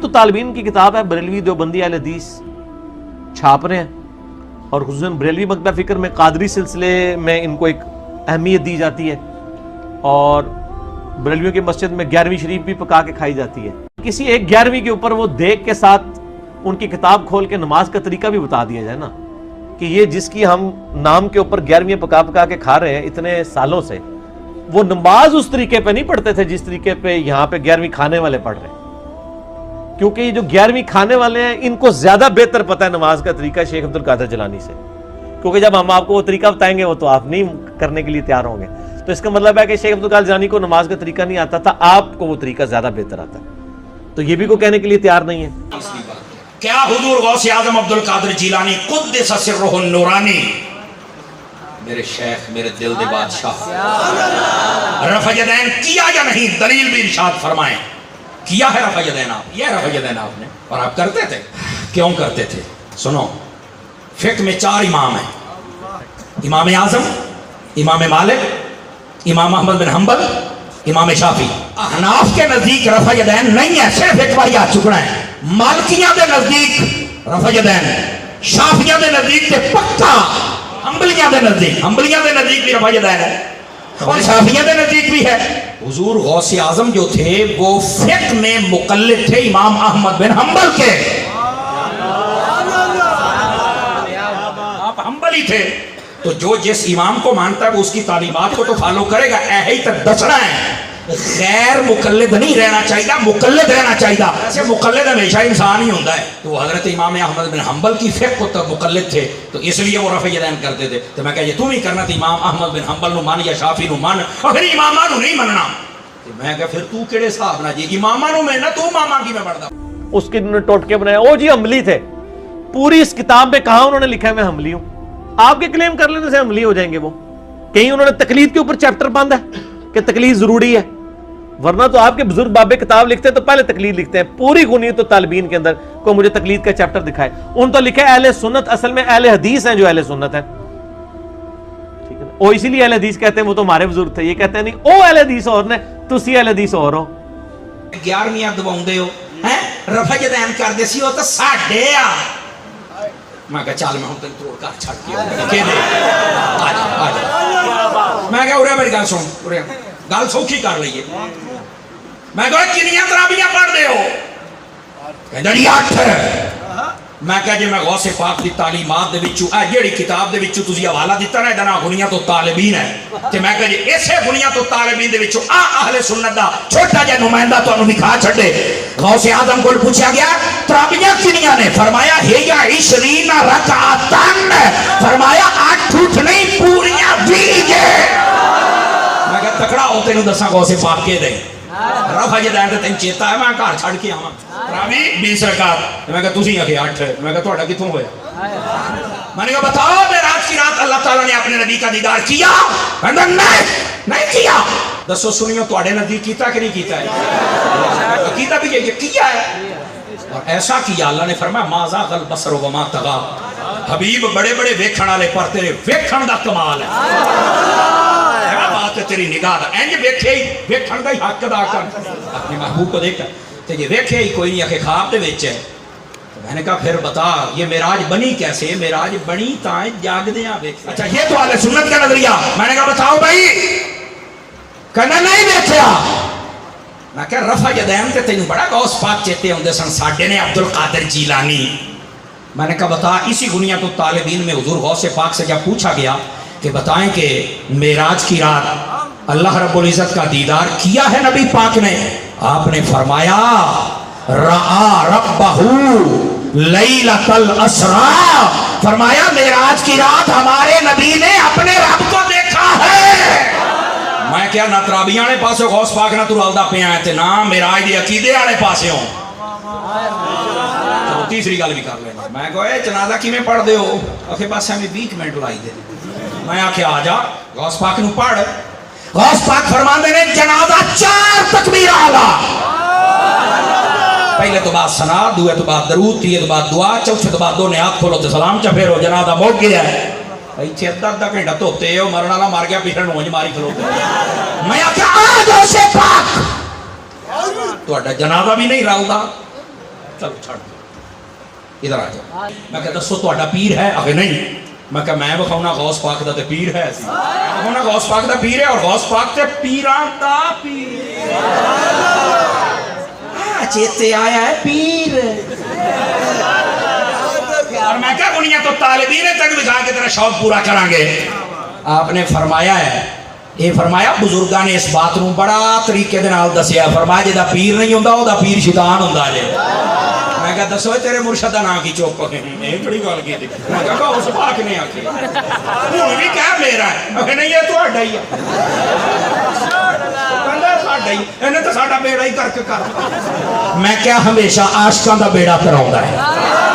تو طالبین کی کتاب ہے بریلوی دیوبندی اہل حدیث چھاپ رہے ہیں، اور خصوصاً بریلوی مکتبہ فکر میں قادری سلسلے میں ان کو ایک اہمیت دی جاتی ہے، اور بریلویوں کی مسجد میں 11ویں شریف بھی پکا کے کھائی جاتی ہے۔ کسی ایک 11ویں کے اوپر وہ دیکھ کے ساتھ ان کی کتاب کھول کے نماز کا طریقہ بھی بتا دیا جائے نا، کہ یہ جس کی ہم نام کے اوپر 11ویں پکا پکا کے کھا رہے ہیں اتنے سالوں سے، وہ نماز اس طریقے پہ نہیں پڑھتے تھے جس طریقے پہ یہاں پہ 11ویں کھانے والے پڑھ رہے ہیں، کیونکہ یہ جو 11ویں کھانے والے ہیں ان کو زیادہ بہتر پتہ ہے نماز کا طریقہ شیخ عبد القادر جیلانی سے، کیونکہ جب ہم آپ کو وہ طریقہ بتائیں گے وہ تو آپ نہیں کرنے کے لیے تیار ہوں گے۔ تو اس کا مطلب ہے کہ شیخ عبد القادر جیلانی کو نماز کا طریقہ نہیں آتا تھا، آپ کو وہ طریقہ زیادہ بہتر آتا ہے، تو یہ بھی کوئی کہنے کے لیے تیار نہیں ہے۔ کیا حضور غوث اعظم عبد القادر جیلانی قدس سرہ النورانی، میرے شیخ، میرے دل دے بادشاہ، رفع یدین کیا یا نہیں؟ دلیل بھی ارشاد فرمائیں۔ کیا ہے رفع یدین آپ؟ یہ رفع یدین آپ نے، اور آپ کرتے تھے؟ کیوں کرتے تھے؟ سنو، فقہ میں 4 امام ہیں، امام اعظم، امام مالک، امام احمد بن حنبل، امام شافعی۔ احناف کے نزدیک رفع یدین نہیں ہے، صرف ایک بار یاد چکنا ہے۔ مالکیاں دے نزدیک رفع یدین، شافعیاں دے نزدیک تے پکا، حنبلیاں دے نزدیک بھی رفع یدین ہے، اور شافعیاں دے نزدیک بھی ہے۔ حضور غوث اعظم جو تھے وہ فقہ میں مقلد تھے امام احمد بن حنبل کے، آپ حنبلی تھے، تو جو جس امام کو مانتا ہے وہ اس کی تعلیمات کو تو فالو کرے گا، ہی تک دسنا ہے، غیر مقلد نہیں رہنا چاہیے، مقلد رہنا چاہیے۔ ایسے مقلد ہمیشہ انسان ہی ہوتا ہے، تو حضرت امام احمد بن حنبل کی فقہ کو تو مقلد تھے، تو اس لیے وہ رفع یدین کرتے تھے۔ تو میں کہا یہ تم ہی کرنا تھا، امام احمد بن حنبل نو مان یا شافعی نو مان، اور پھر امامہ نو نہیں مننا۔ میں کہا پھر تو کیڑے صاحب نہ جی امامہ نو میں نہ تو ماما کی میں پڑھدا۔ اس کے انہوں نے ٹوٹ کے بنایا، او جی حنبلی تھے، پوری اس کتاب میں کہاں انہوں نے لکھا ہے میں حنبلی ہوں؟ آپ کے کلیم کر لینے سے حنبلی ہو جائیں گے وہ؟ کہیں انہوں نے تقلید کے اوپر چیپٹر باندھا ہے کہ تقلید ضروری ہے؟ ورنہ تو آپ کے بزرگ بابے کتاب لکھتے ہیں تو پہلے تقلید لکھتے ہیں، پوری غنیت و طالبین کے اندر کوئی مجھے تقلید کا چیپٹر دکھائے۔ ان تو لکھا ہے اہل سنت، اصل میں اہل حدیث ہیں جو اہل سنت ہیں، ٹھیک ہے نا؟ وہ اسی لیے اہل حدیث کہتے ہیں، وہ تو ہمارے بزرگ تھے، یہ کہتے ہیں نہیں او اہل حدیث اور نے تسی اہل حدیث اور ہو۔ 11ویں دباؤندے ہو ہیں، رفع یدین کردے سی وہ تو ساڈے آ۔ میں کہا چل میں ہوں تین توڑ کر چھڑ کے کہ دے آجا۔ میں کہا اُرے میری گل سن، اُرے گل سوکھی کر لئیے۔ میں کہا کنیاں ترابیاں پڑھ دے ہو؟ کہندہ نہیں 8۔ میں کہا جی میں غوث پاک دی تعلیمات دے وچوں جیڑی کتاب دے وچوں تسی حوالہ دیتا نا ادنا غنیت و طالبین ہے، تے میں کہا جی اسے غنیت و طالبین دے وچوں اہل سنت دا چھوٹا جا نمائندہ تو انہوں دکھا چھڑے۔ غوث اعظم کو پوچھا گیا ترابیاں کنیاں نے؟ فرمایا ہیا 20 رکعتن، فرمایا 8 اٹھ نہیں پوریاں 20 ہے۔ میں کہا تکڑا ہوتے نو دساں غوث پاک کے دیں رفع یدین تے تین چیتا ہے، میں گھر چھڑ کے آواں تراوی 20 رکعت۔ میں کہا تسی آکھے 8، میں کہا تہاڈا کتھوں ہویا؟ میں نے کہا بتاؤ معراج کی رات اللہ تعالیٰ نے اپنے نبی کا دیدار کیا؟ میں نے کہا نہیں کیا۔ دسو سنیو تہاڈے نزدیک کیتا کہ نہیں کیتا ہے؟ کیتا بھی یہ کیا ہے، اور ایسا کیا اللہ نے فرمایا ما زاغ البصر وما طغى۔ حبیب بڑے بڑے ویکھن والے پر تیرے ویکھن دا کمال ہے، بات ہے تیری نگاہ دا، اینج ویکھے ہی ویکھن دا ہی حق ادا کر، اپنے محبوب کو دیکھ تے یہ ویکھے ہی کوئی نہیں آکھے خواب دے وچ ہے۔ میں نے کہا پھر بتا یہ معراج بنی کیسے؟ معراج بنی تائیں جاگ دیاں ویکھے۔ اچھا یہ تو اہل سنت کا نظریہ۔ میں نے کہا بتاؤ بھائی، کہنا نہیں ویکھیا۔ میں کہا رفع یدین تے تینوں بڑا غوث پاک چیتے ہوندے سن، ساڈے نے عبد القادر جیلانی۔ میں نے کہا بتا اسی غنیت الطالبین میں حضور غوث پاک سے جب پوچھا گیا کہ بتائیں کہ معراج کی رات اللہ رب العزت کا دیدار کیا ہے نبی پاک نے؟ آپ نے فرمایا رآ ربہ لیلۃ الاسراء، فرمایا معراج کی رات ہمارے نبی نے اپنے رب کو دیکھا ہے۔ میں کیا نہ ترابیاں والے پاسے غوث پاک نہ تو رلدا پیا ہے تے نہ معراج دے عقیدے والے پاسے ہوں۔ تیسری گل بھی کر لینا۔ میں کہا اے جنازہ کیویں پڑھ دے ہو؟ آکھے بس ہمیں 20 منٹ لائی دے۔ میں آکھے آ جا غوث پاک نو پڑھ۔ غوث پاک فرماندے نے جنازہ 4 تکبیر اعلیٰ، پہلے تو بعد ثنا، دوے تو بعد درود، تیے تو بعد دعا، چوتھے تو بعد دو ہاتھ کھولو تے سلام چا پھیرو، جنازہ موک گیا ہے۔ ایتھے ادھا گھنٹہ دھوتے ہو، مرن والا مر گیا پیچھے نونج ماری کھلوتے۔ میں آکھیا آ غوث پاک، تہاڈا جنازہ بھی نہیں رلدا چلو چھڑ دو ادھر آ جاؤ میں کہتا دسو تہاڈا پیر ہے آگے نہیں میں کہا میں بکھاؤنا غوث پاک دا تے پیر ہے سی بکھاؤنا غوث پاک دا پیر ہے اور غوث پاک تے پیران دا پیر چیتے آیا ہے پیر اور میں کہا انہیں تو طالبین تک دکھا کے تیرا شوق پورا کریں گے آپ نے فرمایا ہے یہ فرمایا بزرگاں نے اس بات نو بڑا طریقے دے نال دسیا فرمایا جے دا پیر نہیں ہوندا او دا پیر شیطان ہوندا جے میں کہا دسو تیرے مرشد دا نام کی چوک اے بڑی گل کی میں کہا اس پاک نے آکھی ہن بھی کہہ میرا ہے کہ نہیں یہ تہاڈا ہی ہے کہندا ساڈا ہی انہیں تو ساڈا بیڑا ہی کر کے کر میں کیا ہمیشہ عاشقاں دا بیڑا کراوندا ہے